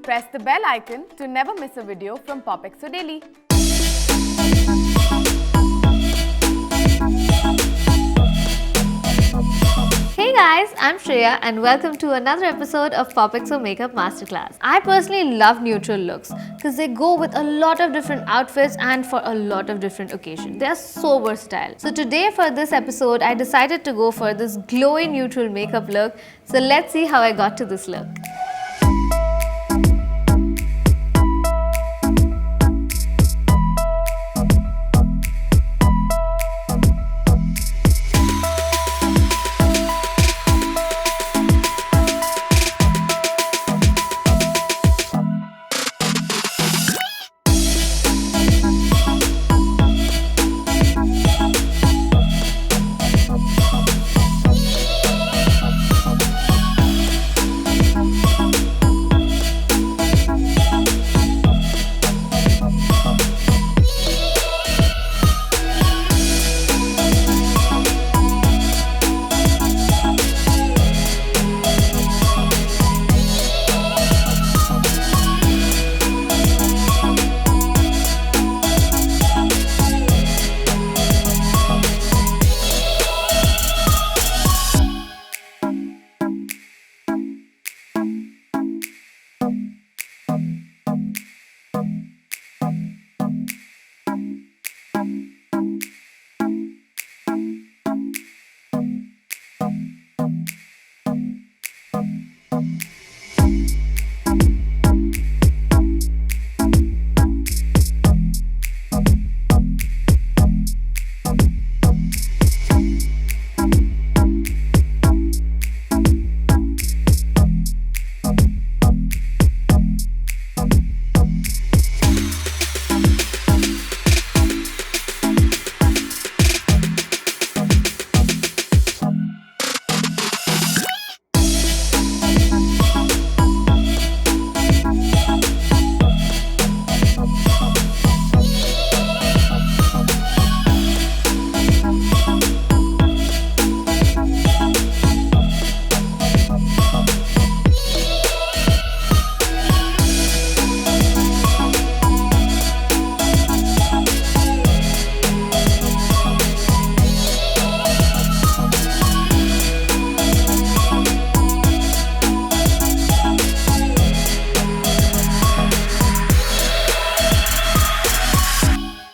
Press the bell icon to never miss a video from POPxo Daily. Hey guys, I'm Shreya and welcome to another episode of POPxo Makeup Masterclass. I personally love neutral looks because they go with a lot of different outfits and for a lot of different occasions. They are so versatile. So today for this episode, I decided to go for this glowy neutral makeup look. So let's see how I got to this look.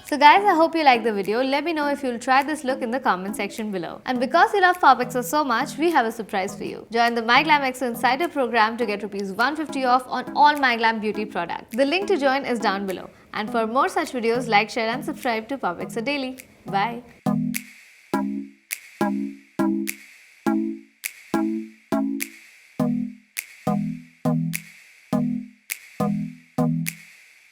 So guys, I hope you liked the video. Let me know if you'll try this look in the comment section below. And because you love POPxo so much, we have a surprise for you. Join the MyGlamm XO Insider program to get ₹150 off on all MyGlamm beauty products. The link to join is down below. And for more such videos, like, share and subscribe to POPxo Daily. Bye.